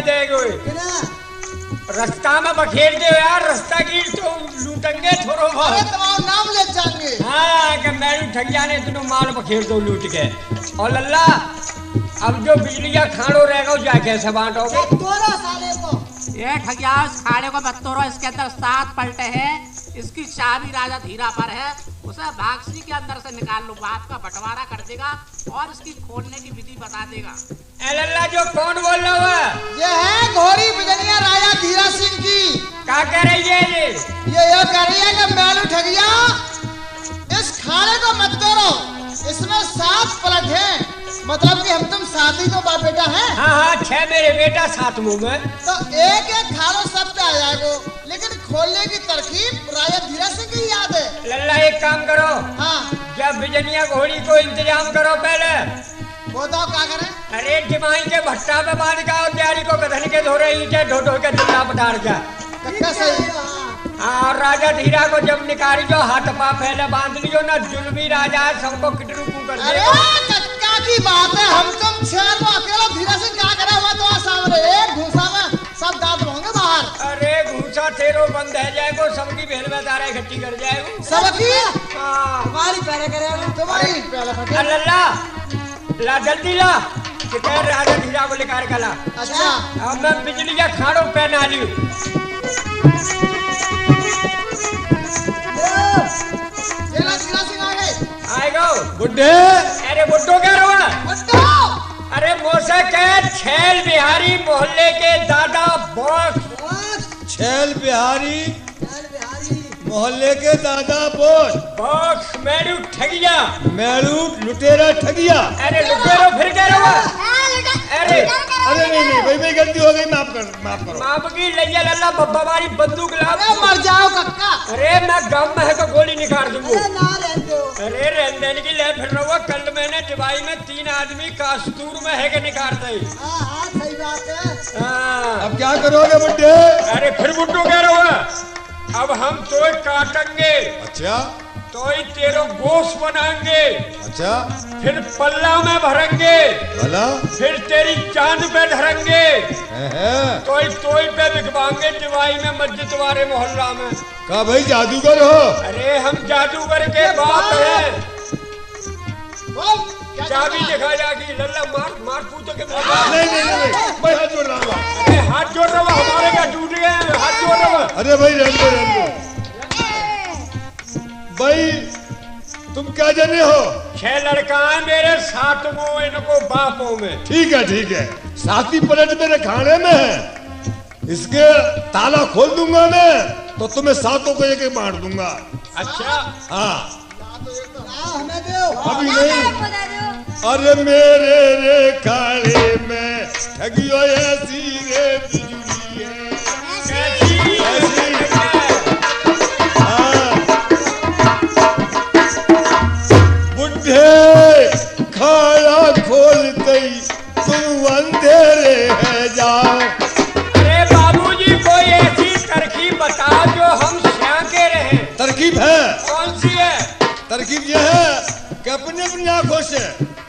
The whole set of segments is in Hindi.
देगो रास्ता में बखेर दे यार, रास्ता की तो लूटेंगे थोड़ो। अरे तुम्हारा नाम ले जाएंगे। हाँ कि मैंने ठगिया ने तुम माल बखेर दो लूट के। और लल्ला अब जो बिजलियाँ खाड़ो रहेगा जा कैसे बांटोगे? साले को ये ठगिया खाड़े को बत्तोरो, इसके अंदर 7 पलटे हैं। इसकी चाबी राजा धीरा पर है, उसे भागसी के अंदर से निकाल लो, बात का बंटवारा कर देगा और इसकी खोलने की विधि बता देगा। लल्ला जो कौन बोल रहा है? ये है घोड़ी बिजनिया राजा धीरा सिंह की। क्या कह रही है ये कह रही है कि मैलू ठगिया इस खाने को मत करो, इसमें 7 पलट हैं, मतलब कि हम तुम साथ ही तो बाप बेटा हैं। हाँ 6 मेरे बेटा 7 मुंह में, तो एक एक खा लो, सब पे आ जाएगा, लेकिन खोलने की तरकीब राजा धीरा सिंह की याद है। लल्ला एक काम करो, हाँ जब बिजनिया घोड़ी को इंतजाम करो पहले। बताओ क्या करें? अरे जिमाई के भट्टा पे बांध का और त्यारी को कथन के धो रही है, ढो ढो के दुल्ला पटार का। सही। और राजा धीरा को जब निकाली जो हाथ पा पहले बांध लियो ना, जुल्मी राजा सबको किटरू कर दे। अरे कक्का की बात है, हम तुम 6 को अकेला धीरा से क्या करा हुआ तो सामने एक घूसा में सब दांत होंगे बाहर। अरे घूसा तेरो बंद है जाएगो, सबकी भेल में तारा इकट्ठी कर जाएगो सबकी। तुम्हारी पहले करेगा, तुम्हारी पहले। लल्ला ला जल्दी ला कि राजा धीरा को लेकर के ला। अच्छा अब मैं बिजली का खाड़ो पहना लियो। आएगो बुड्ढे। अरे बुड्ढो क्या रहा? बुड्ढो अरे मोसे के छैल बिहारी मोहल्ले के दादा बॉक्स। छैल बिहारी मोहल्ले के दादा बॉक्स मेरू ठगिया, मेरू लुटेरा ठगिया। अरे लुटेरो फिर क्या रहा? अरे अरे नहीं भाई गलती हो गई, माफ करो। माप की लैया लल्ला बब्बा वाली बंदूक ला। अरे मर जाओ कक्का। अरे मैं गम में है तो गोली निकाल दूंगा। अरे ना रहते हो। अरे रहने की ले फिर रहा। कल मैंने दिवाई में 3 आदमी कास्तूर में है के निकालते ही। हाँ सही बात है। हाँ अब क्या करोगे बुड्ढे? अरे फिर बुड्ढो कह रहा, अब हम तो काटेंगे। अच्छा तो ही तेरो गोश्त बनाएंगे। अच्छा फिर पल्ला में भरेंगे, भला फिर तेरी चांद पे धरेंगे, तोई पे बिकवाएंगे दिवाई में मस्जिद वाले मोहल्ला में। का भाई जादूगर हो? अरे हम जादूगर के बाप हैं। चाबी दिखा जागी। लल्ला मार पूछो के नहीं मैं हाथ जोड़ रहा हूँ। अरे हाथ जोड़ रहा हूँ, हमारे का टूट गए, हाथ जोड़ रहा हूँ। अरे भाई रहने दो भाई, तुम क्या जाने हो? 6 लड़का है मेरे 7 मुंह, इनको बापों में। ठीक है 7 ही पलट मेरे खाने में है, इसके ताला खोल दूंगा मैं तो तुम्हें 7 को एक मार दूंगा। अच्छा हाँ हमें दो। अभी नहीं। अरे मेरे रे खाने में ठगियो ऐसी रे बिजली है, बुड्ढे खाना खोलते तुम अंधेरे है जाओ। अरे बाबूजी कोई ऐसी तरकीब बताओ जो हम के रहे। तरकीब है? कौन सी है? तरकीब यह है कि अपनी आंखों से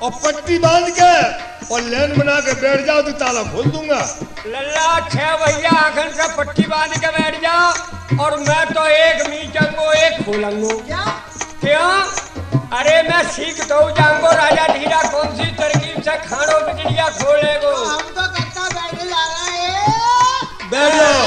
और पट्टी बांध के और लाइन बना के बैठ जाओ तो ताला खोल दूंगा। लल्ला 6 भैया आखन से पट्टी बांध के बैठ जाओ और मैं तो एक मीचंगो एक खोलंगो। क्या? अरे मैं सीख तो जाऊंगो राजा धीरा कौन सी तरकीब से खानो बिजलियां खोलेगो। हम तो कट्टा बैठे जा रहे हैं। बैठ जाओ।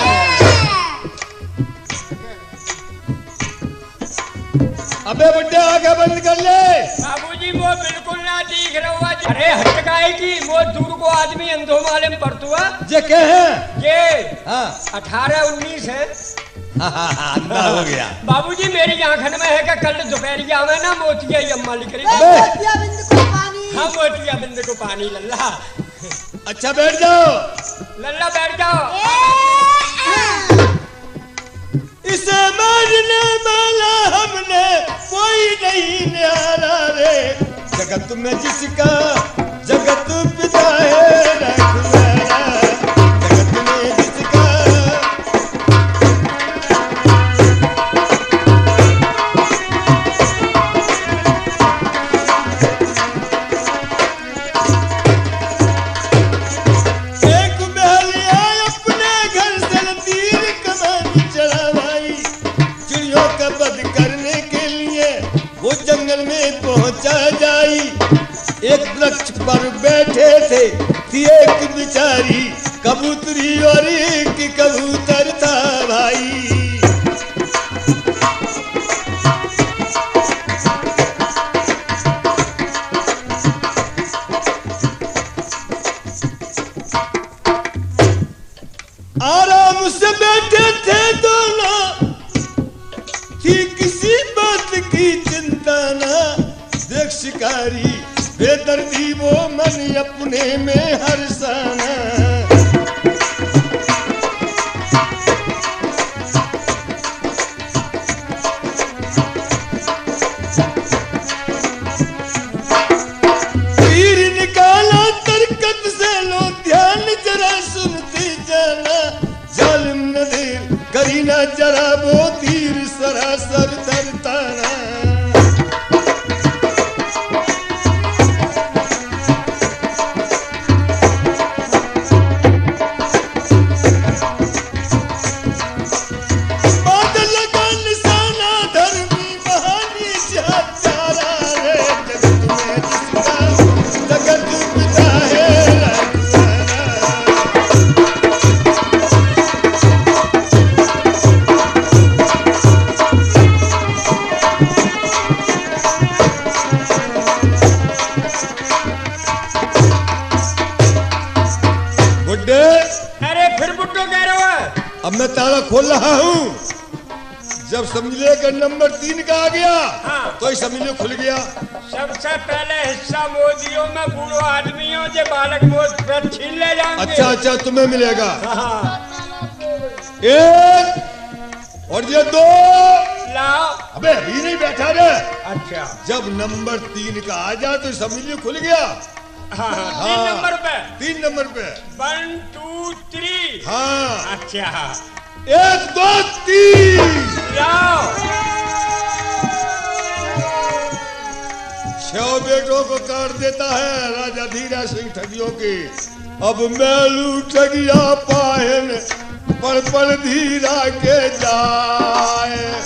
अबे बुड्ढे आगे बंद कर ले। बाबूजी वो बिल्कुल ना दिख रहा। अरे हटकाए की वो दूर को आदमी अंधो माले में पड़तुआ। ये क्या है? ये हाँ 18-19 है। अंधा हो गया। बाबूजी मेरी आंखन में है कि कल दोपहरिया में ना मोतिया अम्मा लिख रही। मोतिया बिंद को पानी। हाँ मोतिया बिंद को पानी। लल्ला अच्छा बैठ जाओ। लल्ला बैठ जाओ। इसे मारने वाला हमने कोई नहीं निहारा रे, जगत में जिसका जगत पिता है रखवाला, जगत में जिसका। एक महलिया कबूतरी और एक कबूतर था भाई। आराम से बैठे थे दोनों, थी किसी बात की चिंता ना। देख शिकारी बेदर्दी वो मन अपने में हर्षाना। तीर निकाला तरकत से, लो ध्यान जरा सुनती जाना। जालिम नदीर करीना जरा वो तीर सरासर दरताना। अब मैं ताला खोल रहा हूँ, जब समझ ले कि नंबर 3 का आ गया, हाँ। तो ही समझ लो खुल गया। सबसे पहले हिस्सा मोदियों में बूढ़ो आदमियों जो बालक मोद पर छीन ले जाएंगे। अच्छा अच्छा तुम्हें मिलेगा। हाँ। 1 और ये 2 लाओ। अबे अभी नहीं बैठा रे। अच्छा जब नंबर 3 का आ जाए तो समझ लो खुल गया। हाँ, 3 नंबर पे। 3 नंबर पे 1 2 3। हाँ। अच्छा 1 2 3 लाओ। 6 बेटों को काट देता है राजा धीरा सिंह ठगियों के। अब मैलू ठगिया पायन पर धीरा के जाए।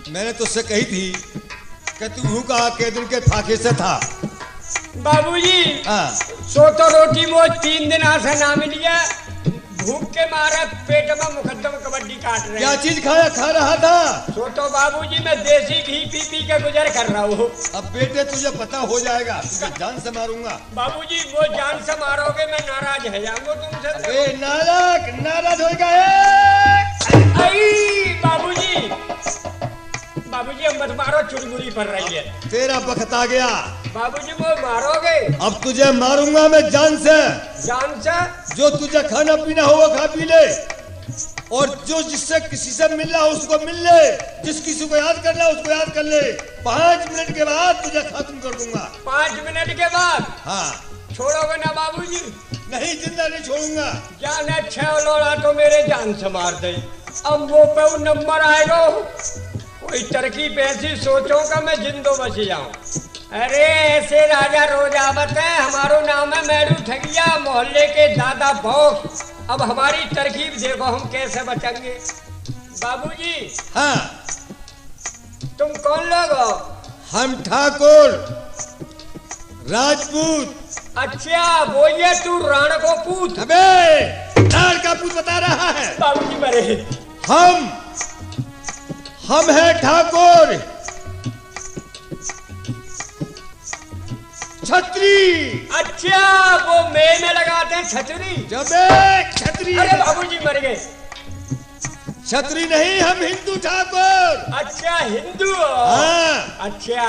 मैंने तुझसे कही थी कि तू भूखा के दिन के फाके से था। बाबूजी हाँ। सो तो रोटी वो 3 दिन से ना मिली है। भूख के मारे पेट में मुकद्दम कबड्डी काट रहे। क्या चीज खाया खा रहा था? सो तो बाबूजी मैं देसी घी पी पी के गुजर कर रहा हूँ। अब बेटे तुझे पता हो जाएगा, तुझे जान से मारूंगा। बाबूजी वो जान से मारोगे मैं नाराज है जाऊंगा तुमसे। अबे नाराज होएगा। बाबूजी बाबूजी अब मत मारो, चुड़मुड़ी पड़ रही है। तेरा वक्त आ गया। बाबूजी वो मारोगे? अब तुझे मारूंगा मैं जान से। जान से? जो तुझे खाना पीना होगा खा पी ले, और जो जिससे किसी से मिलना हो उसको मिल ले, जिस किसी को याद करना उसको याद कर ले। 5 मिनट के बाद तुझे खत्म कर दूंगा। 5 मिनट के बाद? हाँ। छोड़ोगे ना बाबूजी? नहीं, जिंदा नहीं छोड़ूंगा। जाने 6 लोड़ा तो मेरे जान से मार दे। अब वो पे वो नंबर आएगा, कोई तरकीब ऐसी सोचूंगा मैं जिंदो बच जाऊं। अरे ऐसे राजा रोज आवत है। हमारो नाम है मैरू ठगिया, मोहल्ले के दादा बॉस। अब हमारी तरकीब देखो हम कैसे बचेंगे। बाबूजी। हाँ। तुम कौन लोग हो? हम ठाकुर राजपूत। अच्छा वो ये तू राणा को पूत? अबे राण का पूत बता रहा है। बाबूजी मरे। हम है ठाकुर छतरी। अच्छा वो मेल में लगाते हैं छतरी? जबे छतरी। अरे बाबूजी मर गए। छतरी नहीं, हम हिंदू ठाकुर। अच्छा हिंदू हो? हाँ। अच्छा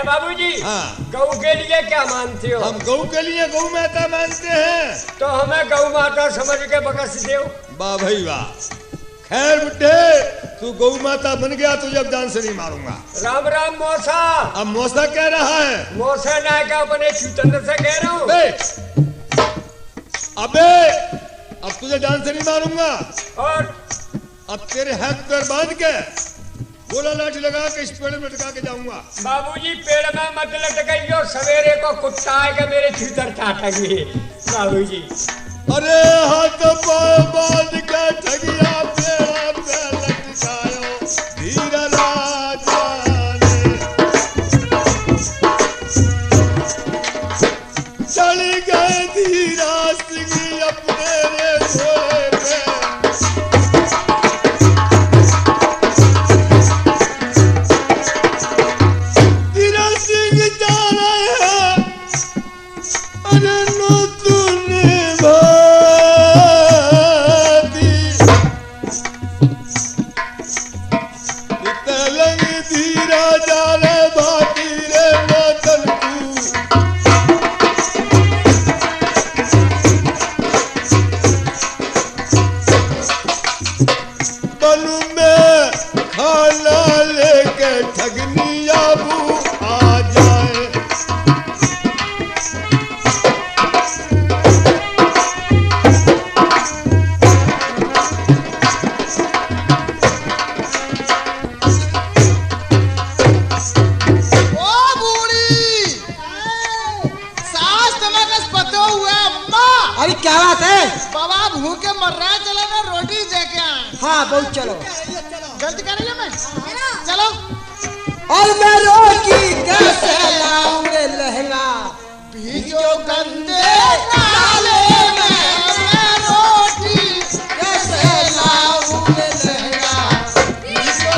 बाबूजी। हाँ। गौ के लिए क्या मानते हो? हम गौ के लिए गौ माता मानते हैं। तो हमें गौ माता समझ के बकस दो। वाह भाई वाह। खैर बुड्ढे, तू गौ माता बन गया, तुझे अब जान से नहीं मारूंगा। राम राम मौसा। अब मौसा कह रहा है। मौसा ना क्या अपने चुतंद से कह रहा हूँ। अबे अब तुझे जान से नहीं मारूंगा, और अब तेरे हाथ पैर बांध के गोला लाठी लगा के इस पेड़ में लटका के जाऊंगा। बाबूजी पेड़ में मत लटकाइयो, सवेरे को कुत्ता आएगा मेरे चूतर चाटेंगे बाबूजी। अरे हाथ पैर बांध के ठगिया पेड़ पे लटकायो धीरा राजा ने। चली गए धीरा सिंह अपने रे घोड़े पे। धीरा सिंह जा रहे हैं, अरे नो तूने भाती तलंग धीरा जा रहे भाती रे नौतन तू। बलू में खाना लेके ठगनी आबू आ जाए। ओ बूढ़ी सास तुम्हें कस पतो हुआ अम्मा। अरे क्या बात है? बाबा भूखे मर रहा है, चलो ना रोटी दे के आए। हाँ बहुत चलो। जल्दी करेंगे मैं, चलो। और मैं रोटी कैसे लाऊं रे लहंगा भीजो गंदे नाले में, मैं रोटी कैसे लाऊं रे लहंगा। भीजो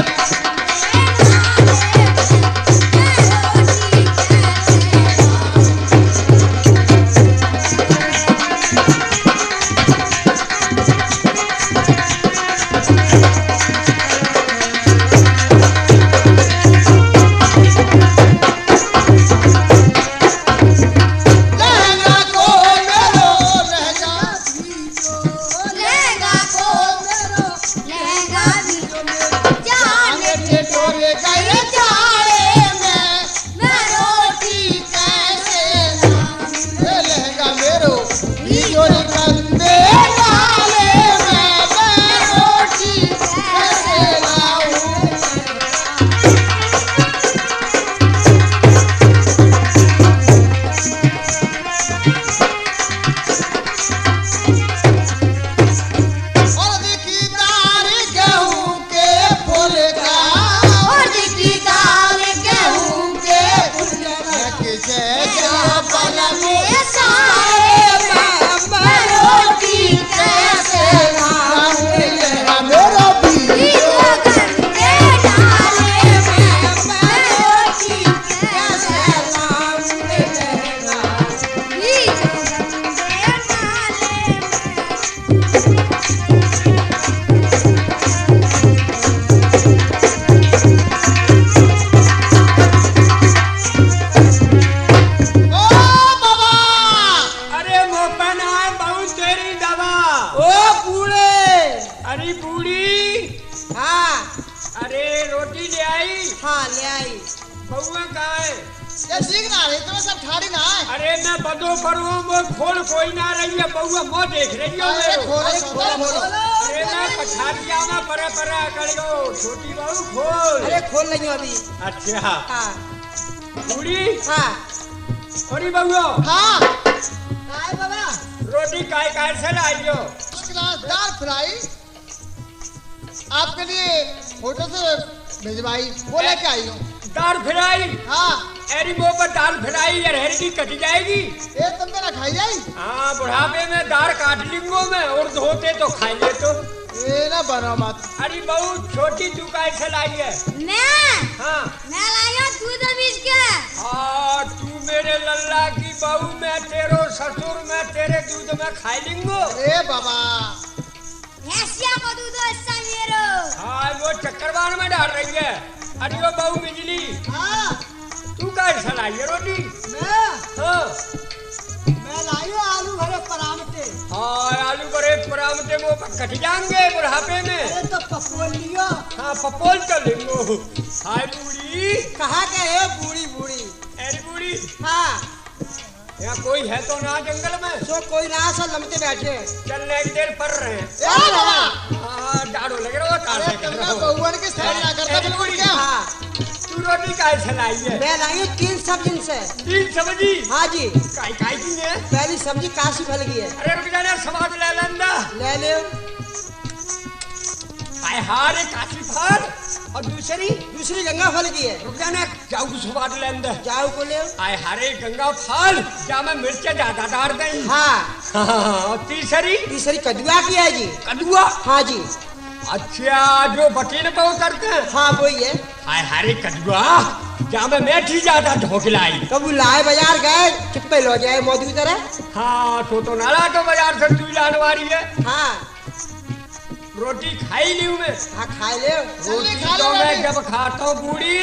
लहंगा को मेरो लहंगा जाने ठिठोरे गए जाड़े में, मैं रोटी कैसे लाऊं रे लहंगा मेरो। भीजो गंदे नाले में, मैं रोटी कैसे लाऊं। और देखी तारी गेहूं के फूल का, और देखी तारी गेहूं के फूल का, जैसा पल में साए में, मैं रोटी कैसे लाऊं रे लहंगा मेरो। भीजो गंदे नाले में, मैं रोटी कैसे लाऊं रे लहंगा। ओ बाबा अरे मोपन आए बहुत तेरी दवा। ओ बूढ़े। अरे बूढ़ी, हाँ अरे रोटी ले आई। हाँ ले आई। बउआ कहाँ है? ये सीख ना रही तुम्हें, सब ठाड़ी ना है। अरे मैं बदो पड़ू वो खोल कोई ना रही है, बउआ मोह देख रही हो अरे मेरे। खोलो खोलो। अरे मैं पछाड़िया में परे परे करियो, छोटी बहू खोल। अरे खोल नहीं अभी। अच्छा हाँ बूढ़ी, हाँ। अरे बउआ हाँ बाबा रोटी काय काय से लाइयो? दाल फ्राई आपके लिए होटल से भिजवाई, वो लेके आई हूँ। दाल फ्राई? हाँ अरे वो पर दाल फ्राई अरहर की कट जाएगी। ये तुम मेरा खाई जाई। हाँ बुढ़ापे में दाल काट लिंगो में और धोते तो खाएंगे तो। ये ना बनो मत। अरे बहुत छोटी तू कैसे लाई है? हाँ मैं लाया दूध बीज के। हाँ तू मेरे लल्ला की बहू में तेरो ससुर में तेरे दूध में खाई लिंगो। ए बाबा भैंसिया को दूध ऐसा मेरो। हाँ वो चक्करवान में डाल रही है। अरे वो बहू बिजली हाँ तू कैसे लाई है रोटी? मैं हाँ लाई हूँ आलू भरे परामते। हाँ आलू बड़े परामते वो कट जाएंगे बुढ़ापे में। अरे तो पपोल लियो। हाँ पपोल तो लेंगो। हाय बूढ़ी। कहाँ के है बूढ़ी बूढ़ी? अरे बूढ़ी हाँ यहाँ कोई है तो ना जंगल में? सो कोई ना सब लमते बैठे। चलने की देर पर रहे हैं। हाँ डाड़ो लग रहा अरे तुमने बहुवन की सैर ना करता बिल्कुल क्या? हाँ तू रोटी काय खिलाई है? मैं लाई हूँ 3 सब्जी से। 3 सब्जी? हाँ जी। काय काय की है? पहली सब्जी काशी फल की है। अरे रुक जाना समाज ले लेंदा। ले ले। हाय हारे काशी फल और दूसरी गंगा फल की है। रुक जाना जाऊ को स्वाद लेंदा। जाओ को ले। हाय हारे गंगा फल जा में मिर्च ज्यादा डाल दई। हाँ और तीसरी कदुआ की है जी। कदुआ? हाँ जी। अच्छा जो बटीन पे उतरते हैं? हाँ वही है। हाय हारे कदुआ जा में मेठी ज्यादा ढोकलाई। कब लाए बाजार गए कितने लो जाए मौजूद तरह। हाँ तो नाला तो बाजार से तू लाने वाली है। हाँ रोटी खाई ली मैं। हाँ खा ले। रोटी तो मैं जब खाता हूँ बूढ़ी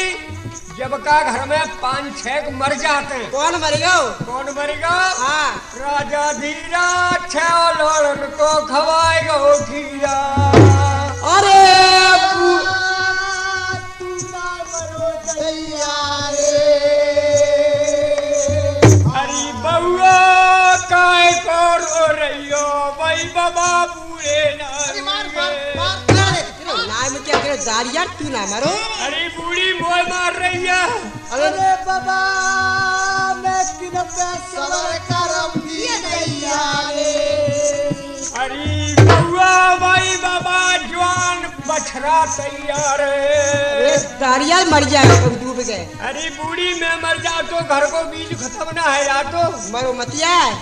जब का घर में 5-6 मर जाते हैं। कौन मरेगा? कौन मरेगा? हाँ राजा धीरा 6 लोड़न को खवाएगा वो खीरा। अरे अरे बउआ काय को रो रही हो भाई बाबा बूढ़े ना। नाय में क्या करे दारिया क्यों ना मारो? अरे बूढ़ी मोय मार रही है। अरे बाबा मैं किन पैसा करम दिए दैया रे। अरे बउआ भाई बाबा जवान बछड़ा तैयार अरे है। दारिया मर जाएगा कब डूब गए। अरे बूढ़ी मैं मर जा तो घर को बीज खत्म ना है यार तो। मरो मतिया है।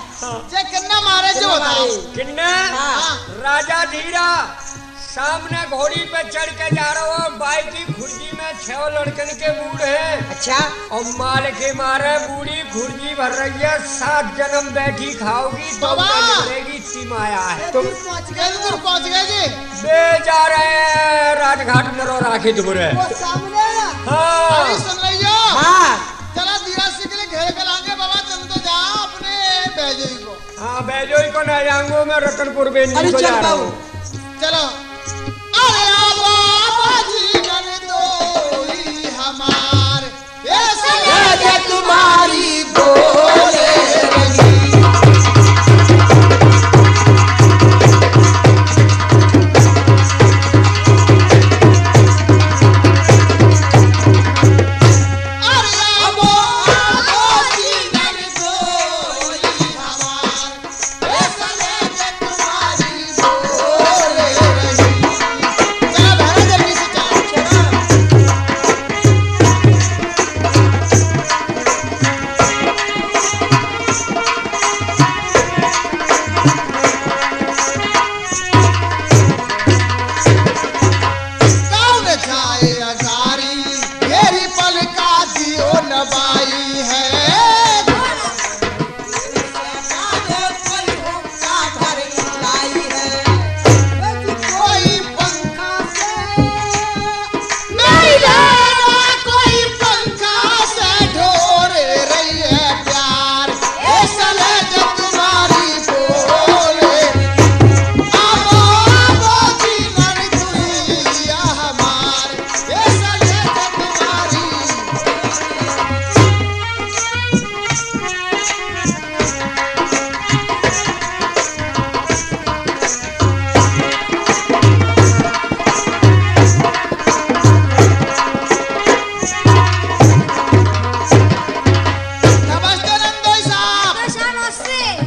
जे किन्ना मारे जो बताओ। किन्ने? हाँ। राजा धीरा सामने घोड़ी पे चढ़ के जा रहा हूँ। बाई की खुर्जी में 6 लड़कन के बूढ़ है। अच्छा और माल के मारे बूढ़ी खुर्जी भर रही है। 7 जन्म बैठी खाओगी तो बाबा! निकलेगी तिमाया है। तुम पहुंच गए जी। बे जा रहे हैं राजघाट नरो राखी दुबरे। सामने। हाँ अरे सुन रही हो? हाँ चला धीरा से के लिए घेर के लाएंगे बाबा। तुम तो जाओ अपने बैजोई को। हाँ बैजोई को ना जाऊंगा मैं रतनपुर बेनी अरे को जा चल रहा बाबू। हूँ। चलो। अरे बाबा जीवन दोई हमार ऐसे तुम्हारी बोले रही।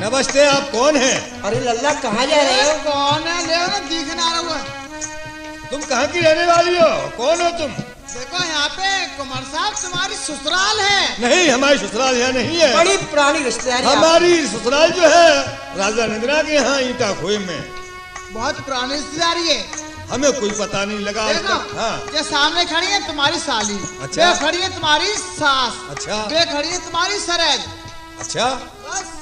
नमस्ते, आप कौन हैं? अरे लल्ला कहाँ जा रहे हो? कौन है? ले ना दिखना रहा है। तुम कहाँ की रहने वाली हो? कौन हो तुम? देखो यहाँ पे कुमार साहब तुम्हारी ससुराल है। नहीं, हमारी ससुराल यहाँ नहीं है। बड़ी पुरानी रिश्तेदारी। हमारी ससुराल जो है राजा नंदना के यहाँ ईटा खोई में। बहुत पुरानी रिश्तेदारी है। हमें कोई पता नहीं लगा आज देखो, तक। हाँ ये सामने खड़ी है तुम्हारी साली। अच्छा। ये खड़ी है तुम्हारी सास। अच्छा। ये खड़ी है तुम्हारी सरद। अच्छा। बस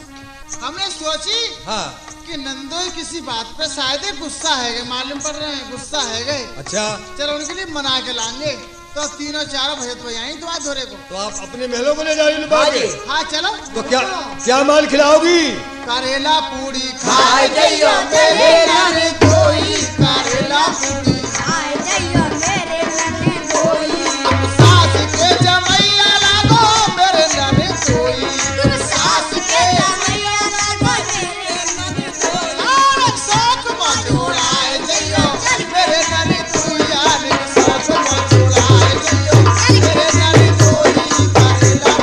हमने सोची हाँ कि नंदोई किसी बात पे शायद ही गुस्सा है, मालूम पड़ रहे हैं गुस्सा है गए। अच्छा। चलो उनके लिए मना के लाएंगे। तो तीनों चारों भजत बजाएं तुम्हारे धोरे को। तो आप अपने महलों को ले जा रही लुबा के? हाँ चलो। तो क्या माल खिलाओगी? करेला पूरी खाए जइयो मेरे नानी कोई, करेला पूरी खाए जइयो मेरे नानी कोई, तुम सास के जमैया लागो मेरे नानी कोई, तुम सास के जमैया लागो मेरे नानी कोई, और साथ में जोड़ाए जइयो मेरे नानी कोई, यार साथ में जोड़ाए जइयो मेरे नानी कोई, करेला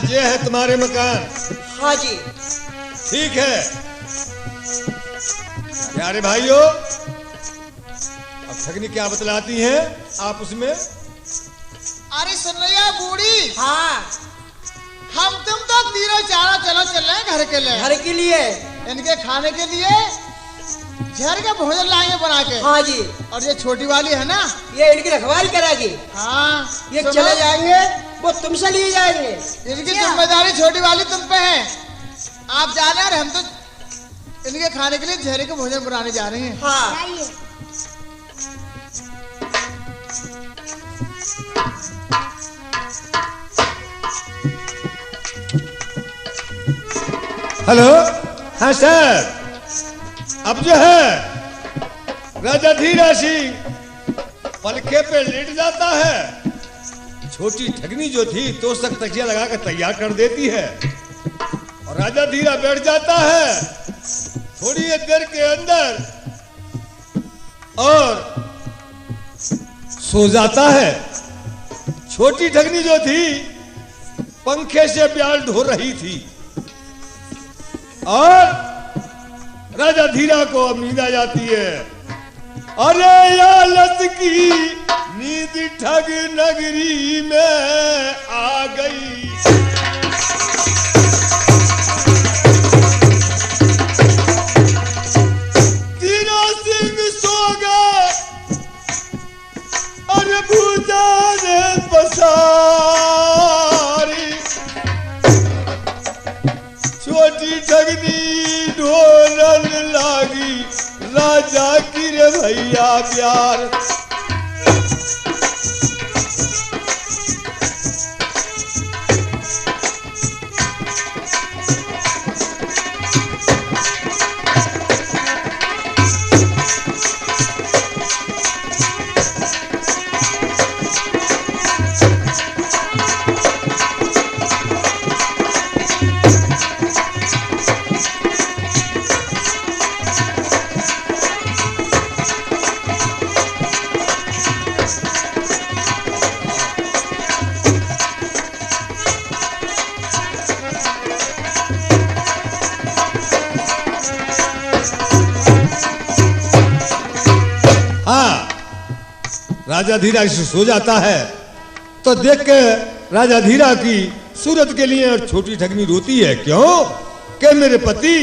ये है तुम्हारे मकान? हाँ जी। ठीक है प्यारे भाइयों, अब ठगनी क्या बतलाती है आप उसमें? अरे सुन रही है बूढ़ी? हाँ। हम तुम तो तीनों चारों चलो चल रहे हैं घर के लिए। घर के लिए? इनके खाने के लिए झर का भोजन लाएंगे बना के। हाँ जी। और ये छोटी वाली है ना, ये इनकी रखवाली करेगी। हाँ ये चले जाएंगे, वो तुमसे लिए जाएंगे। इनकी जिम्मेदारी छोटी वाली तुम पे है। आप जा रहे हैं, हम तो इनके खाने के लिए झरे का भोजन बनाने जा रहे हैं। हाँ। जाइए। हेलो, हाँ सर। अब जो है राजा धीरा सिंह पलखे पे लेट जाता है, छोटी ठगनी जो थी तो तक तकिया लगा कर तैयार कर देती है और राजा धीरा बैठ जाता है थोड़ी देर के अंदर और सो जाता है। छोटी ठगनी जो थी पंखे से प्याल ढो रही थी और राजा धीरा को अब नींद आ जाती है। अरे आलस की नींद ठग नगरी में आ गई, धीरा सिंह सो गए, अरे भूजा ने पसारी, छोटी ठगनी ढोलन लागी राजा की रे भैया प्यार। राजा धीरा सो जाता है तो देख के राजा धीरा की सूरत के लिए और छोटी ठगनी रोती है। क्यों कि मेरे पति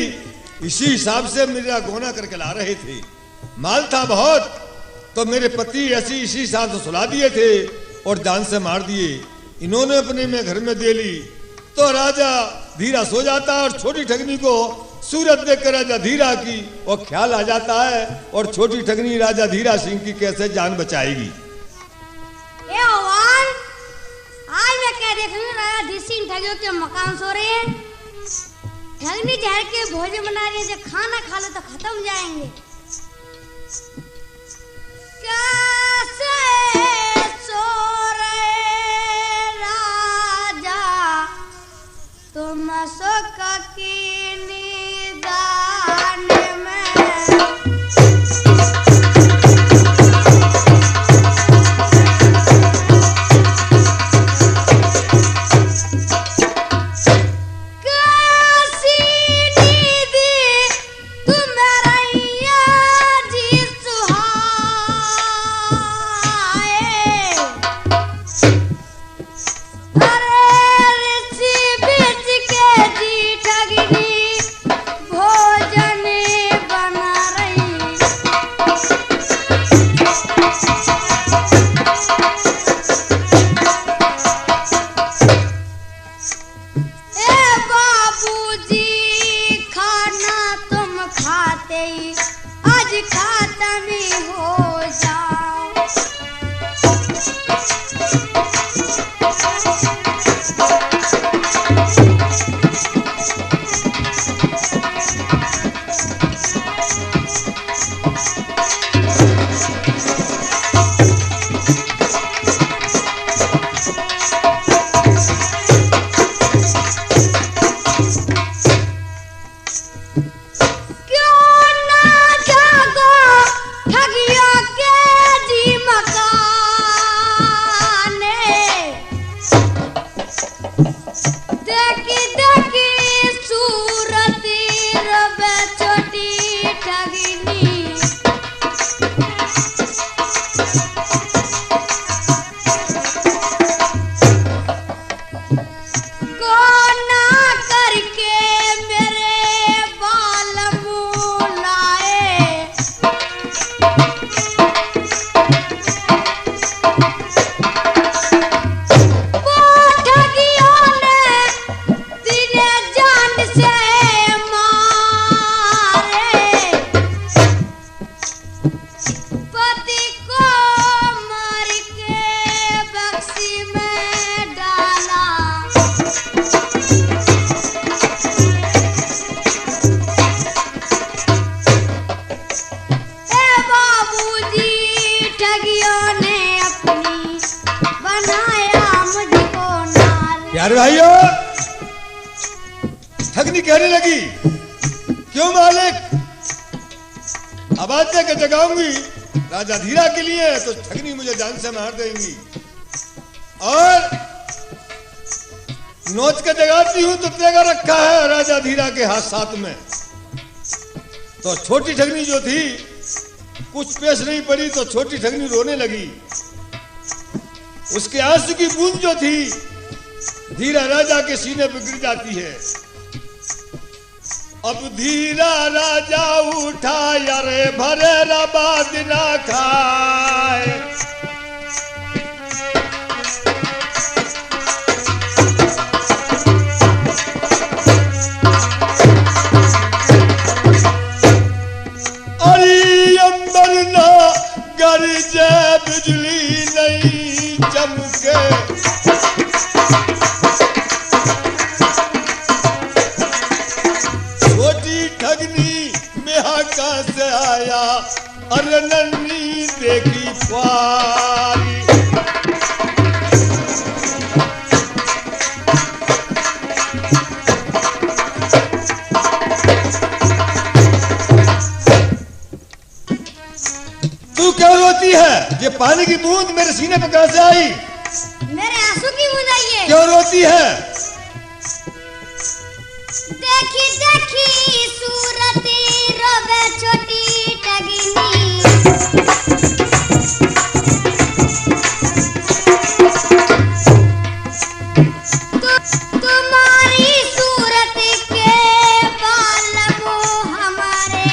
इसी हिसाब से मेरा गोना करके ला रहे थे, माल था बहुत तो मेरे पति ऐसी इसी हिसाब से सुला दिए थे और जान से मार दिए, इन्होंने अपने में घर में दे ली। तो राजा धीरा सो जाता है और छोटी ठगनी को सूरत देखकर राजा धीरा की और ख्याल आ जाता है और छोटी ठगनी राजा धीरा सिंह की कैसे जान बचाएगी। ए भगवान, आज मैं क्या देख रही हूँ, राजा धीरा सिंह ठगियों के मकान सो रहे हैं, ठगनी जहर के भोजन बना रहे हैं, खाना खा ले तो खत्म जाएंगे। कैसे सो रहे राजा तुम सुख की निदान में, आते ही आज खत्म ही हो जाओ। प्यारे भाइयों, ठगनी कहने लगी, क्यों मालिक, आवाज देकर जगाऊंगी राजा धीरा के लिए तो ठगनी मुझे जान से मार देंगी, और नोच के जगाती हूं तो तेगा रखा है राजा धीरा के हाथ साथ में। तो छोटी ठगनी जो थी कुछ पेश नहीं पड़ी तो छोटी ठगनी रोने लगी। उसके आंसू की बूंद जो थी धीरा राजा के सीने पर गिर जाती है। अब धीरा राजा उठा यारे भरे रबाद ना खाए, अरे अंबर ना गरजे बिजली नहीं चमके, से आया अरे नन्ही देखी पारी, तू क्यों रोती है? ये पानी की बूंद मेरे सीने पे कहां से आई? मेरे आंसू की बूंद आई है। क्यों रोती है? देखी देखी सूरत रोवे छोटी ठगनी, तुम्हारी सूरत के बालमो हमारे,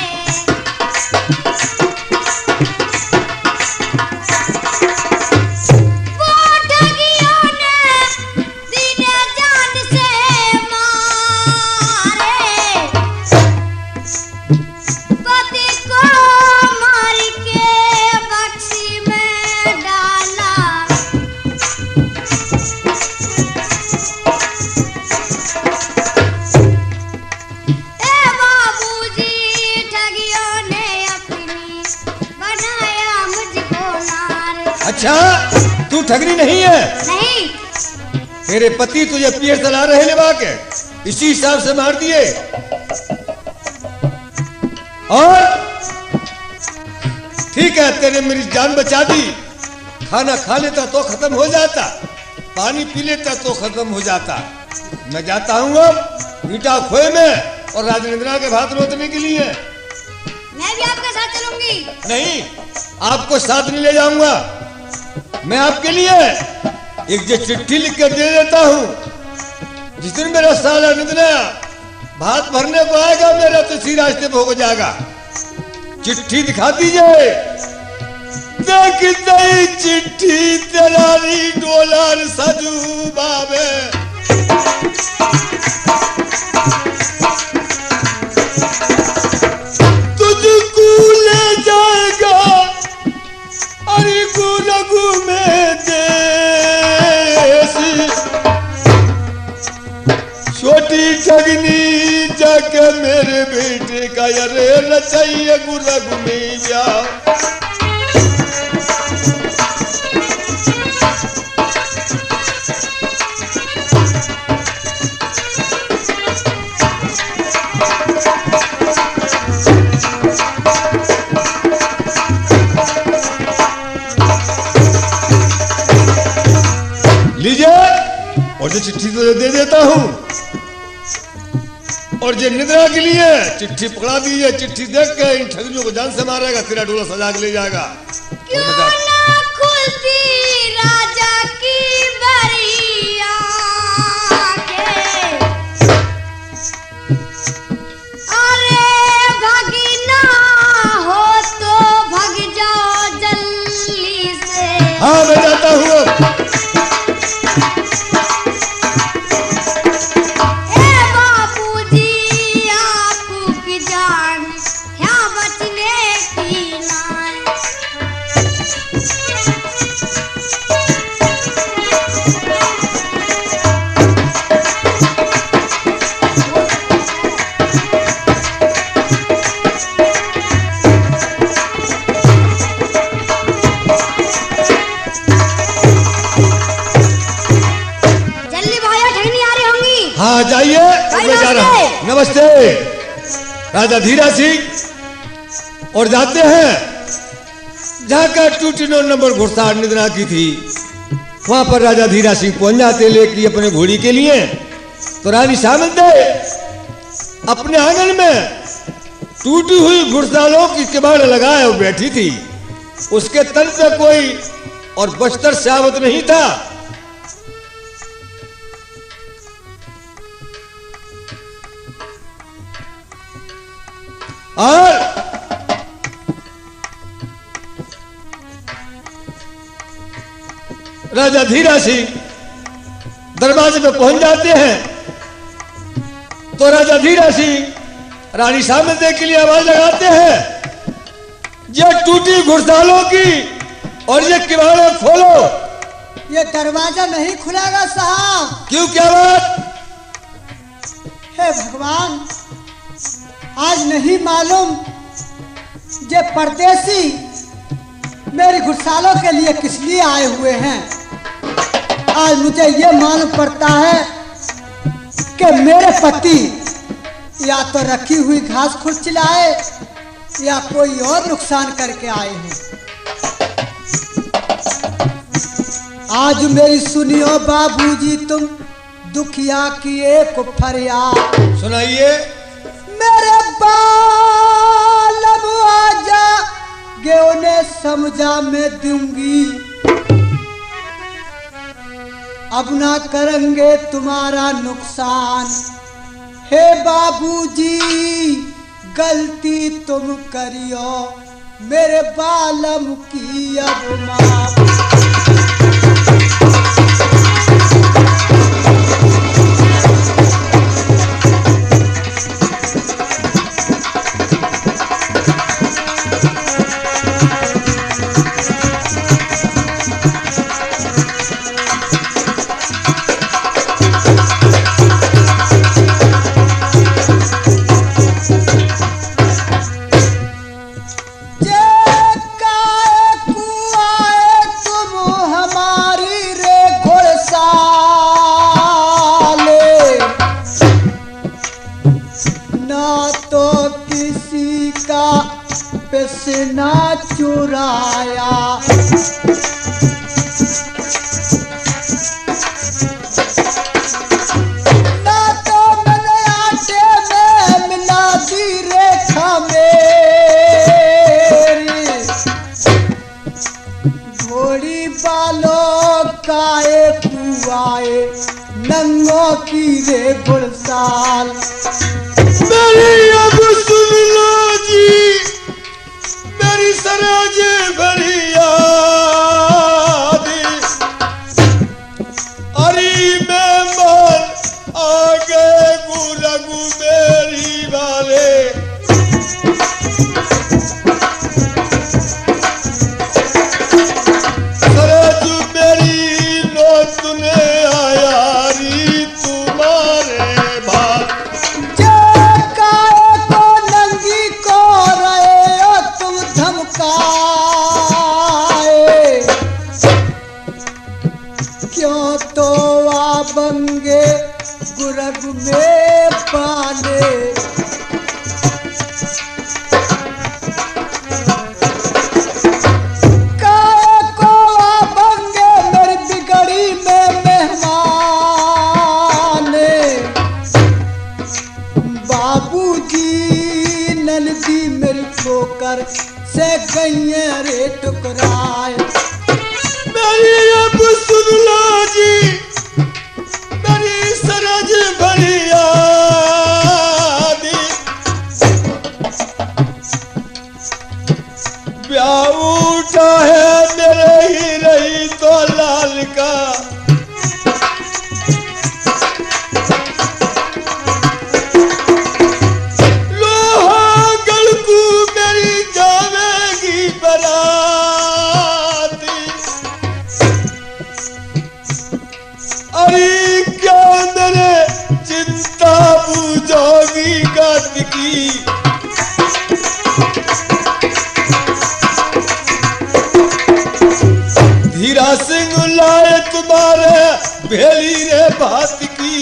वो ठगियों ने दीने जान से मारे, पति को मार के बक्सी में डाला, ए बाबूजी ठगियों ने अपनी बनाया मुझको नार। अच्छा, तू ठगनी नहीं है? नहीं, तेरे पति तुझे पीर चला रहे लेवा के इसी हिसाब से मार दिए, और ठीक है तेरे मेरी जान बचा दी। खाना खा लेता तो खत्म हो जाता, पानी पी लेता तो खत्म हो जाता। मैं जाता हूँ अब ईटा खोए में और राजनिंद्रा के भात रोतने के लिए। मैं भी आपके साथ चलूंगी। नहीं, आपको साथ नहीं ले जाऊंगा। मैं आपके लिए एक जो चिट्ठी लिख कर दे देता हूँ, जिस दिन मेरा साला निंद्रा भात भरने को आएगा मेरा तो इसी रास्ते पे हो जाएगा। चिट्ठी दिखा दीजिए। देख दई चिट्ठी तेरारी डोलर सजू बाबे, तू के मेरे बेटे का अरे रचाइए गुरग में ब्याह। लीजिए और जो चिट्ठी तो दे देता हूं और जो निद्रा के लिए चिट्ठी पकड़ा दीजिए। चिट्ठी देख के इन ठगनियों को जान से मारेगा, तेरा डोला सजा के ले जाएगा। क्यों ना खुलती राजा की बरिया के, अरे भगना हो तो भग जाओ जल्दी से। हाँ मैं जाता हूँ। हाँ जाइए, मैं जा रहा हूँ। नमस्ते राजा धीरा सिंह। और जाते हैं जहाँ का 2 नंबर घुड़सवार निद्रा की थी, वहां पर राजा धीरा सिंह पहुंच जाते लेके अपने घोड़ी के लिए। तो रानी सामंते अपने आंगन में टूटी हुई घुड़सवारों की किवाड़ लगाए और बैठी थी। उसके तन पे कोई और बस्तर सावत नहीं था। और राजा धीरा सिंह दरवाजे पे पहुंच जाते हैं। तो राजा धीरा सिंह रानी सामंते के लिए आवाज लगाते हैं, ये टूटी घुड़सवारों की और ये किवाड़ खोलो। ये दरवाजा नहीं खुलेगा साहब। क्यों, क्या बात? हे भगवान, आज नहीं मालूम ये परदेसी मेरी घुड़सवारों के लिए किस लिए आए हुए हैं। आज मुझे ये मालूम पड़ता है कि मेरे पति या तो रखी हुई घास खुद चिल्लाए या कोई और नुकसान करके आए हैं। आज मेरी सुनियो बाबूजी, तुम दुखिया की एक फरियाद सुनाइए। मेरे बालम आजा गे उन्हें समझा मैं दूंगी, अब ना करेंगे तुम्हारा नुकसान। हे बाबूजी गलती तुम करियो, मेरे बालम की अब माफ। ना चुराया ना तो मैंने आटे में मिला दी रेखा मेरी, घोड़ी बालों का एक कुआए नंगों की रे गुलसाल। मेरी अब सुन लो जी, मेरी सराजे भरी याद, अरे मैं मन आगे गुरगु मेरी वाले। सराज मेरी नो तुने आया री तुम्हारे भाग। बाबूजी नंदी मेरी ठोकर से गई रे टुकराए। मेरी अब सुन लो जी मेरी सरज भरिया ब्याह उठा है मेरे ही रही तो लाल का लोहा गलकू मेरी जावेगी बराती। अरे क्या मेरे चिंता बुझोगी गत की धीरा सिंह लाए तुम्हारे भेली रे बात की।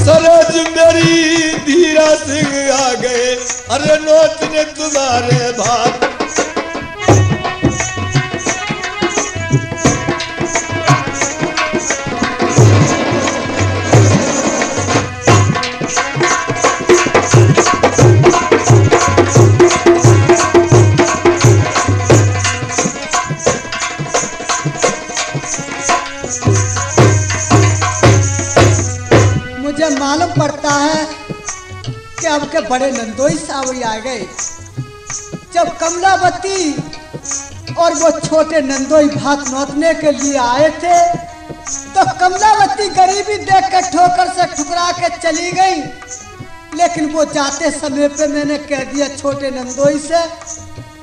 सरज मेरी धीरा सिंह आ गए अरे नोत ने तुम्हारे बात। मुझे मालूम पड़ता है कि अब के बड़े नंदोई सावरी आ गए। जब कमलावती और वो छोटे नंदोई भात नोतने के लिए आए थे तो कमलावती गरीबी देख के ठोकर से ठुकरा के चली गई। लेकिन वो जाते समय पे मैंने कह दिया छोटे नंदोई से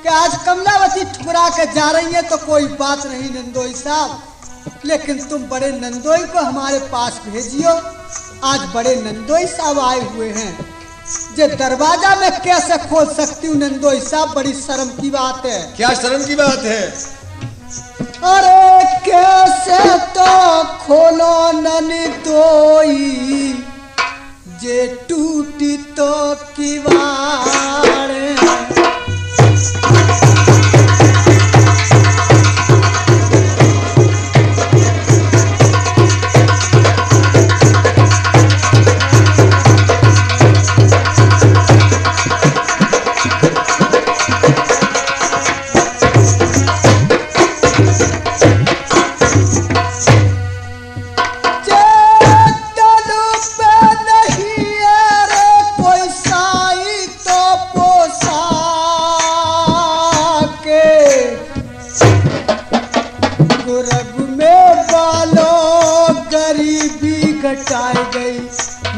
कि आज कमलावती ठुकरा के जा रही है तो कोई बात नहीं नंदोई साहब, लेकिन तुम बड़े नंदोई को हमारे पास भेजियो। आज बड़े नंदोई साहब आए हुए हैं, जे दरवाजा में कैसे खोल सकती हूँ नंदोई साहब, बड़ी शर्म की बात है। क्या शर्म की बात है? अरे कैसे तो खोलो नंदोई जे टूटी तो किवाड़।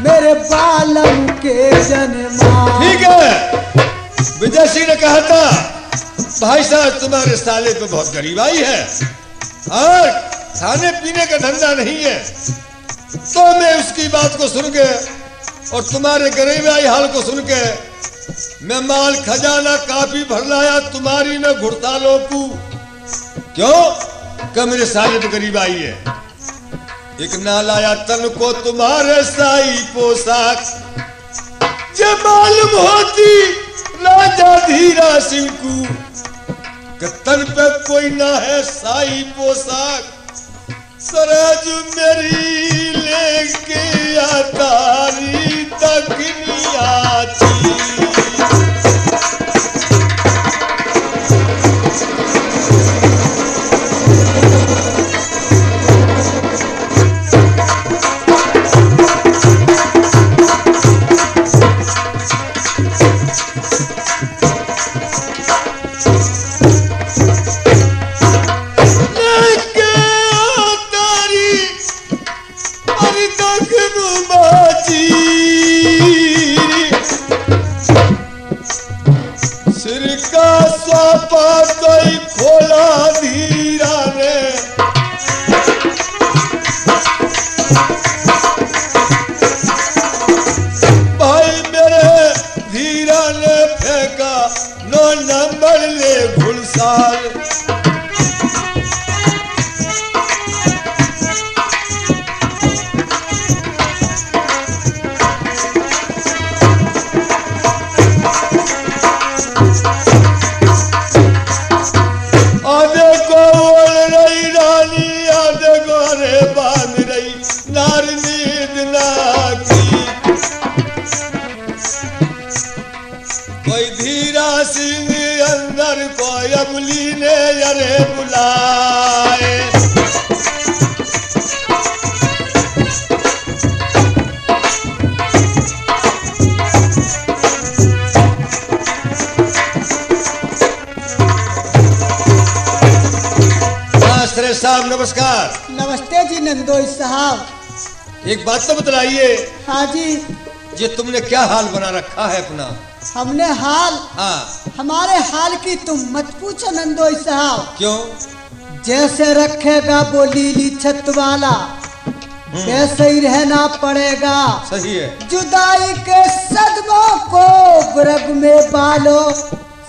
मेरे बालम के जन्मा। ठीक है, विजय सिंह ने कहा था भाई साहब तुम्हारे साले पे बहुत गरीबाई है और खाने पीने का धंधा नहीं है। तो मैं उसकी बात को सुन के और तुम्हारे गरीबाई हाल को सुन के मैं माल खजाना काफी भर लाया तुम्हारी न घुड़सालों को। क्यों? कि मेरे साले पे गरीबाई है। एक ना लाया तन को तुम्हारे साई पोशाक, जब मालूम होती राजा धीरा सिंह को कि तन पे कोई ना है साई पोशाक। सरज मेरी लेके आतारी तकनी आती। खोला धीरा ने भाई मेरे धीरा ने फेंका 9 नंबर ले घुड़साल। आधे को बोल रही रानी आधे को रे बा यार नींद ना की। कोई धीरा सिंह अंदर कोई अमली ने अरे बुलाए। साहब नमस्कार। नमस्ते जी नंदोई साहब। एक बात तो बतलाइए। हाँ जी। ये तुमने क्या हाल बना रखा है अपना? हमने हाल? हाँ। हमारे हाल की तुम मत पूछो नंदोई साहब। क्यों? जैसे रखेगा वो लीली छत वाला वैसे ही रहना पड़ेगा। सही है। जुदाई के सदमों को गुरग में बालो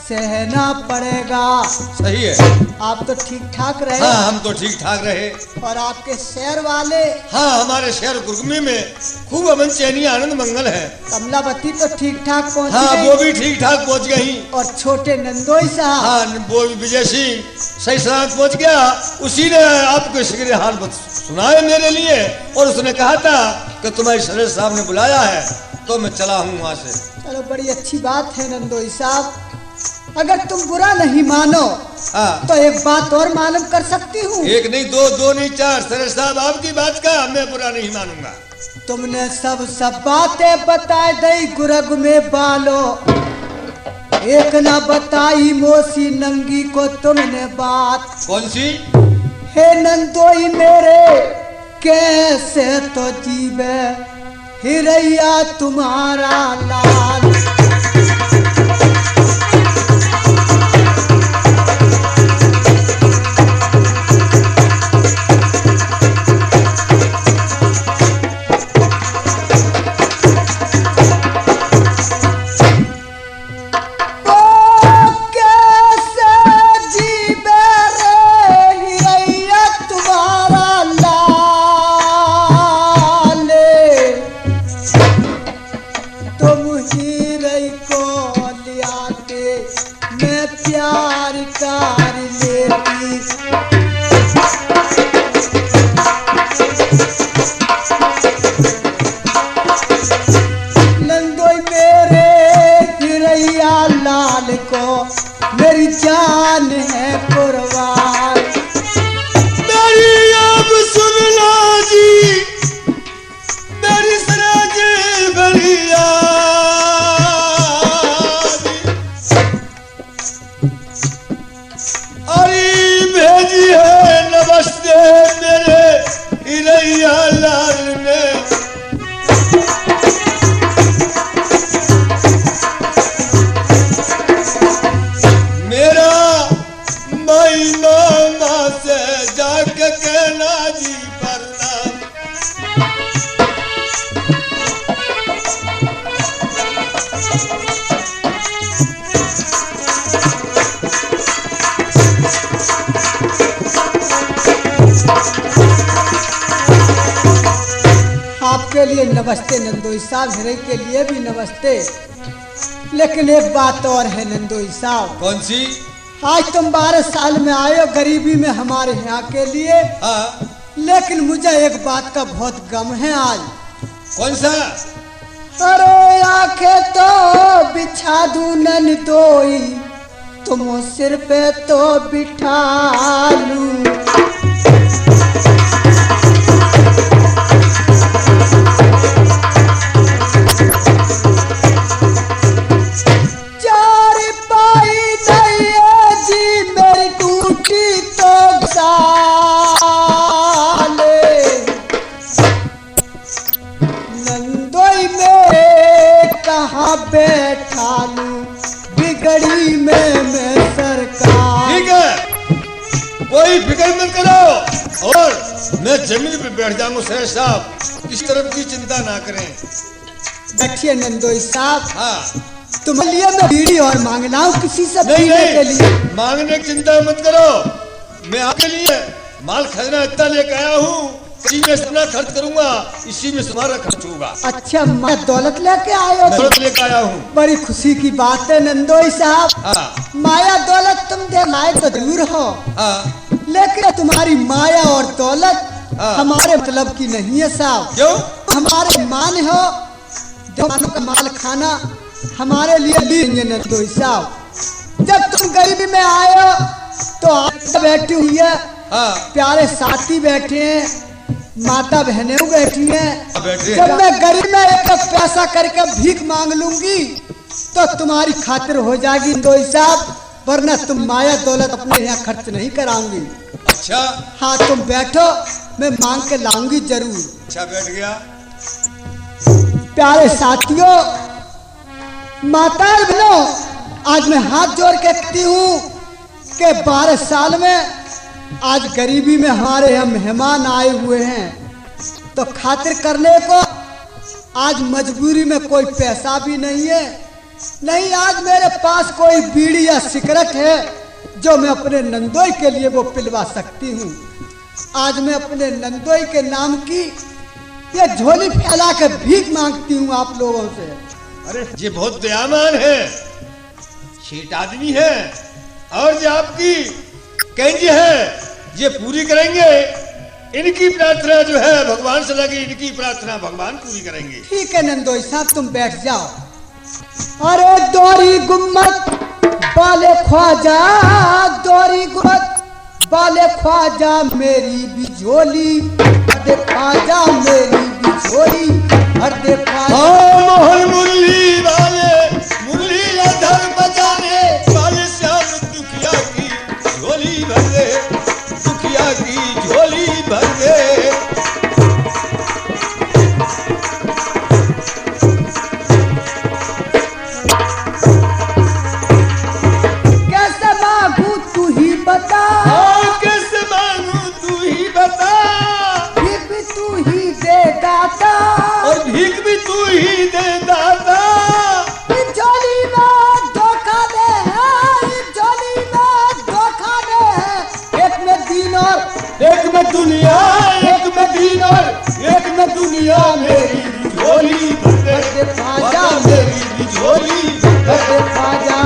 सहना पड़ेगा। सही है। आप तो ठीक ठाक रहे। हाँ हम तो ठीक ठाक रहे। और आपके शहर वाले? हाँ हमारे शहर गुरगुमी में खूब अमन चैनी आनंद मंगल है। कमलावती तो ठीक ठाक पहुँच हाँ गई। वो भी ठीक ठाक पहुँच गई। और छोटे नंदोई साहब? हाँ वो विजय सिंह सही सलामत पहुँच गया। उसी ने आपको शिकरे हाल सुनाए मेरे लिए और उसने कहा था कि तुम्हारे शरीर साहब ने बुलाया है तो मैं चला हूँ वहाँ से। चलो बड़ी अच्छी बात है नंदोई साहब। अगर तुम बुरा नहीं मानो तो एक बात और मालूम कर सकती हूँ। एक नहीं दो नहीं चार। सर साहब आपकी बात का मैं बुरा नहीं मानूंगा। तुमने सब बातें बताई दई गुरग में बालो, एक ना बताई मोसी नंगी को तुमने बात। कौन सी? हे नंदोई मेरे कैसे तो जीवे हिरैया तुम्हारा लाल। मेरी जान है कुर्बान। मेरी अब सुन लो जी मेरी सराज बलिया। अरे भेजी है नमस्ते मेरे हिरैया लाल ने। मामा से जाके कहना जी प्रणाम। आपके लिए नमस्ते नंदोई साहब, हिरे के लिए भी नमस्ते। लेकिन एक बात और है नंदोई साहब। कौन सी? आज तुम 12 साल में आए हो गरीबी में हमारे यहाँ के लिए। हाँ। लेकिन मुझे एक बात का बहुत गम है आज। कौन सा? अरे आंखें तो बिछा दूं नंदोई तुम सिर पे तो बिठा लूं। नंदोई में कहाँ बैठा लूं बिगड़ी में मैं सरकार। ठीक है कोई फिक्र मत करो और मैं जमीन पे बैठ जाऊंगा। सर साहब इस तरफ की चिंता ना करें। बैठिए नंदोई साहब। हाँ तुम्हारे लिए मैं बीड़ी और मांगना हूँ किसी से नहीं, पीने के लिए। मांगने की चिंता मत करो। मैं आपके लिए माल खजाना इतना लेकर आया हूँ इसी में इतना खर्च करूंगा इसी में तुम्हारा खर्च होगा। अच्छा मैं दौलत लेके आए हो? दौलत लेकर आया हूँ। बड़ी खुशी की बात है नंदोई साहब। हाँ। माया दौलत तुम दे लायक तो जरूर हो। हाँ। लेकिन तुम्हारी माया और दौलत हमारे मतलब की नहीं है साहब। क्यों? हमारे मान हो जवानों का माल खाना हमारे लिए लीजिए नंदोई साहब। जब तुम गरीबी में आए हो तो आप बैठी हुई है, प्यारे साथी बैठे हैं, माता बहनें बैठी हैं। जब मैं गरीब में एक पैसा करके भीख मांग लूंगी तो तुम्हारी खातिर हो जाएगी नंदोई साहब, वरना तुम माया दौलत अपने यहाँ खर्च नहीं कराऊंगी। अच्छा हाँ तुम बैठो, मैं मांग के लाऊंगी जरूर। अच्छा बैठ गया। प्यारे साथियों, माता बहनों, आज मैं हाथ जोड़ के कहती हूँ कि 12 साल में आज गरीबी में हमारे यहाँ मेहमान आए हुए हैं, तो खातिर करने को आज मजबूरी में कोई पैसा भी नहीं है, नहीं आज मेरे पास कोई बीड़ी या सिगरेट है जो मैं अपने नंदोई के लिए वो पिलवा सकती हूँ। आज मैं अपने नंदोई के नाम की ये झोली फैला कर भीख मांगती हूँ आप लोगों से। अरे ये बहुत दयामान है, शेठ आदमी है, और जो आपकी कंज है ये पूरी करेंगे। इनकी प्रार्थना जो है भगवान से लगी, इनकी प्रार्थना भगवान पूरी करेंगे। ठीक है नंदोई साहब तुम बैठ जाओ। अरे दोरी गुम्मत बाले ख्वाजा, दोरी गुम्मत बाले ख्वाजा मेरी बिझोली, अरे ख्वाजा मेरी बिझोली, अरे ख्वाजा मोहन मुरली वाले मुरली धर बजाने वाले श्याम दुखिया की झोली भर दे, दुखिया की झोली भर दे। कैसे मांगू तू ही बता, कैसे मांगू तू ही बता, भीख भी तू ही दे दाता, और भीख भी तू ही दे दाता। झोली में धोखा दे है, झोली में धोखा दे है, एक में दीन और एक में दुनिया, एक में दीन और एक में दुनिया मेरी झोली भर दे, अरे ख्वाजा मेरी झोली अरे ख्वाजा।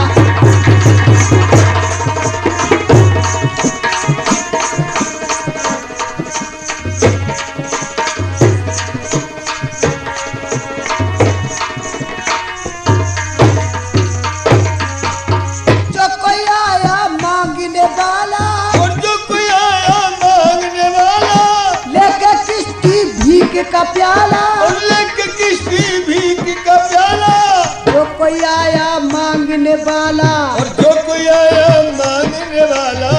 जो कोई आया मांगने वाला, और जो कोई आया मांगने वाला, लेके किश्ती भीख का प्याला, और लेके किश्ती भीख का प्याला। जो कोई आया मांगने वाला, और जो कोई आया मांगने वाला,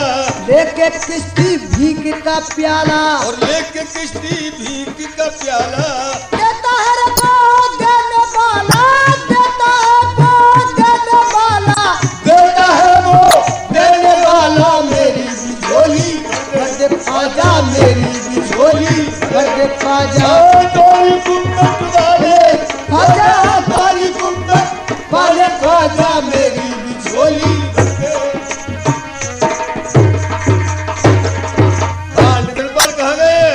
लेके किश्ती भीख का प्याला, और लेके किश्ती भीख का प्याला। देता है रे वो देने वाला, देता है वो देने वाला, देता है वो देने वाला मेरी झोली, अरे ख्वाजा मेरी झोली, अरे ख्वाजा तोरी गुम्बद वाले, ख्वाजा तोरी गुम्बद वाले ख्वाजा मेरी झोली। हाँ निकल पाल कहाँ गए?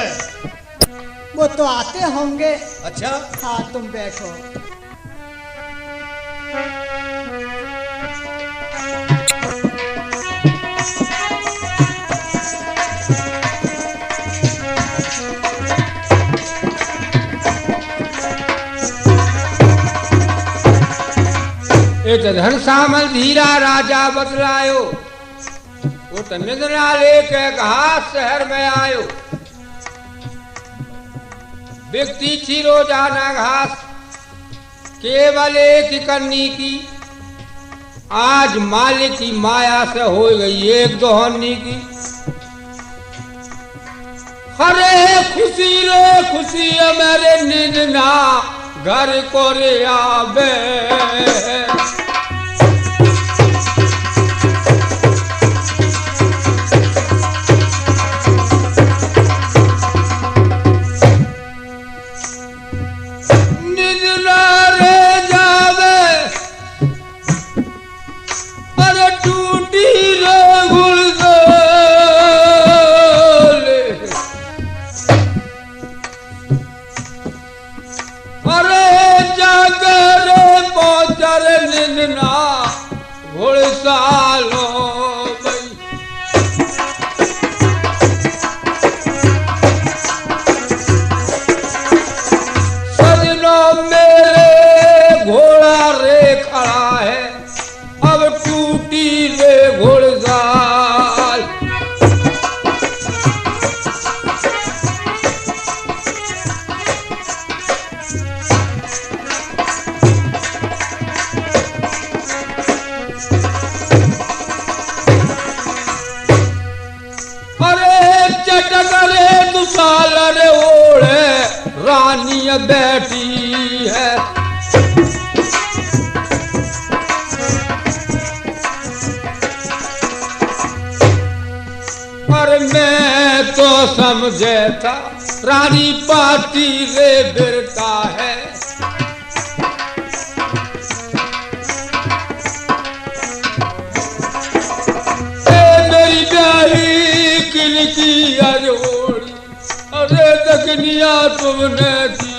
वो तो आते होंगे। अच्छा हाँ तुम बैठो। एक धन सामल धीरा राजा बदलायो, वो तो निद्रा लेके घास शहर में आयो। व्यक्ति थी रोजाना घास केवल एक करनी की, आज मालिक की माया से हो गई एक दोहनी की। अरे खुशी रे खुशी मेरे निजना घर को रे आवे। में बैठी है। पर मैं तो समझे था रानी पाती रे बिरता है। मेरी प्यारी किल की अजोड़ी अरे दगनिया तुमने दी।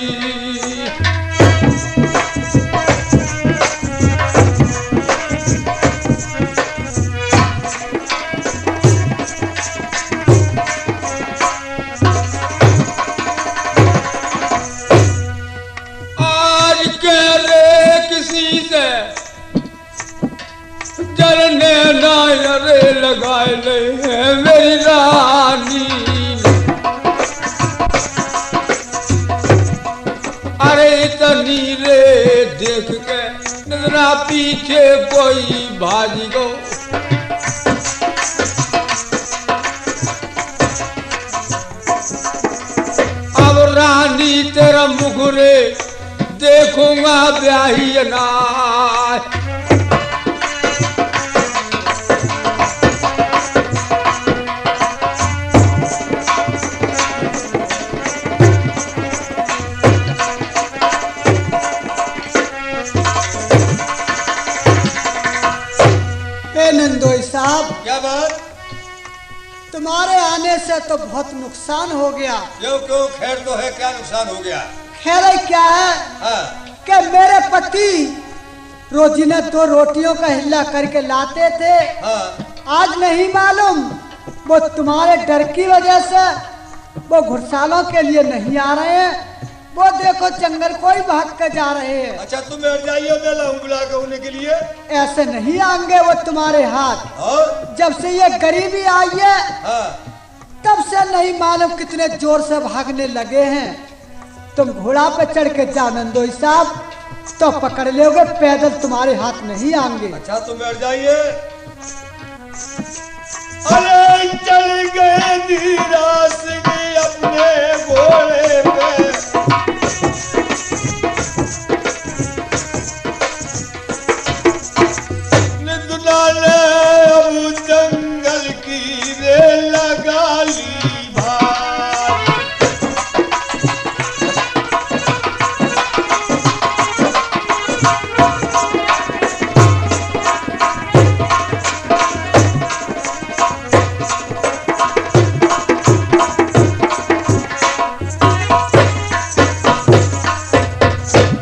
आज के रे किसी से जलने नायरे लगाए ले हैं मेरी रानी। अरे इतनी रे देख के नजरा पीछे कोई भाजी गो। अब रानी तेरा मुखरे देखूंगा ब्याही ना। नंदोई साहब, क्या बात? तुम्हारे आने से तो बहुत नुकसान हो गया। क्यों क्यों? खैर तो है, क्या नुकसान हो गया? खैर क्या है हाँ। कि मेरे पति रोजीना 2 रोटियों का हिल्ला करके लाते थे। हाँ। आज नहीं मालूम वो तुम्हारे डर की वजह से वो घुड़सालों के लिए नहीं आ रहे हैं। वो देखो जंगल को ही भाग कर जा रहे हैं। अच्छा, तुम्हें हट जाइए बेला बुला के उन्हें के लिए। ऐसे नहीं आएंगे वो तुम्हारे हाथ। और जब से ये गरीबी आई है हाँ। तब से नहीं मालूम कितने जोर से भागने लगे हैं। तुम घोड़ा पे चढ़ के जाओ नंदोई साहब, तो पकड़ लोगे, पैदल तुम्हारे हाथ नहीं आएंगे। अच्छा, तुम्हें हट जाइए। अरे चल गए धीरास की अपने घोड़े पे, निदुलाले अब जंगल की रे लगा ली भार।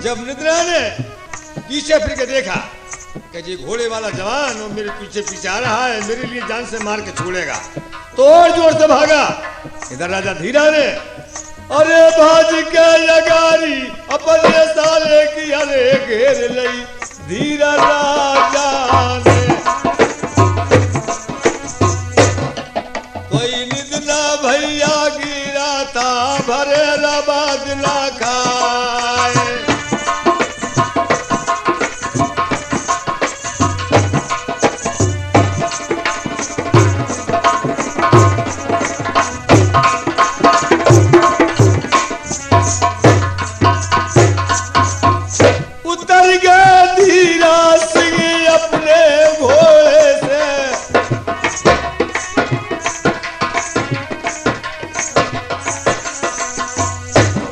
जब निद्रा ने पीछे फिर के देखा कि जी घोड़े वाला जवान और मेरे पीछे पीछे आ रहा है, मेरे लिए जान से मार के छोड़ेगा, तो और जोर से भागा। इधर राजा धीरा ने अरे भाज के लगारी अपने साले की अरे घेर लई धीरा राजा ने। कोई निदना भैया गिरा था भरे रबाद ना खाए। उतर गए धीरा सिंह अपने घोड़े से,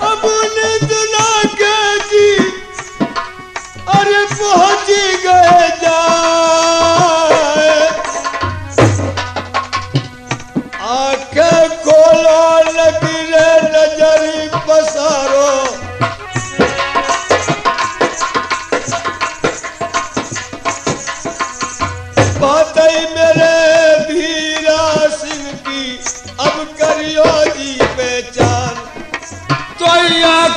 अब निदना के जी अरे पहुंच गए जाए। आंखें खोलो लगी रे नजर पसारो, बात मेरे धीरा सिंह की अब करियो जी पहचान। तो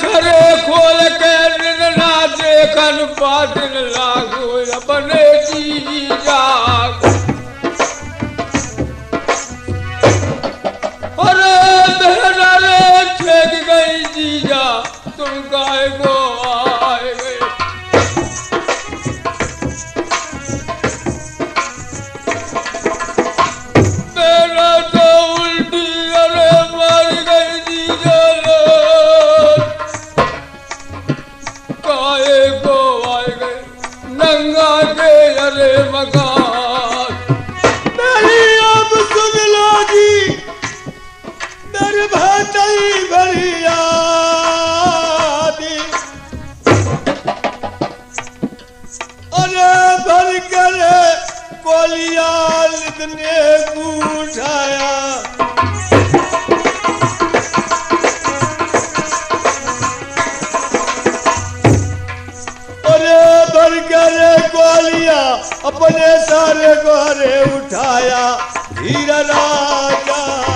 करे खोल के निदना देखन पाटन लागो अपने जी जाग। अरे बहना रे छेक गई जीजा तुम गाय गो आए गए। मेरा तो उल्टी अरे मर गई जीजा अपने सारे गोरे उठाया हीरा राजा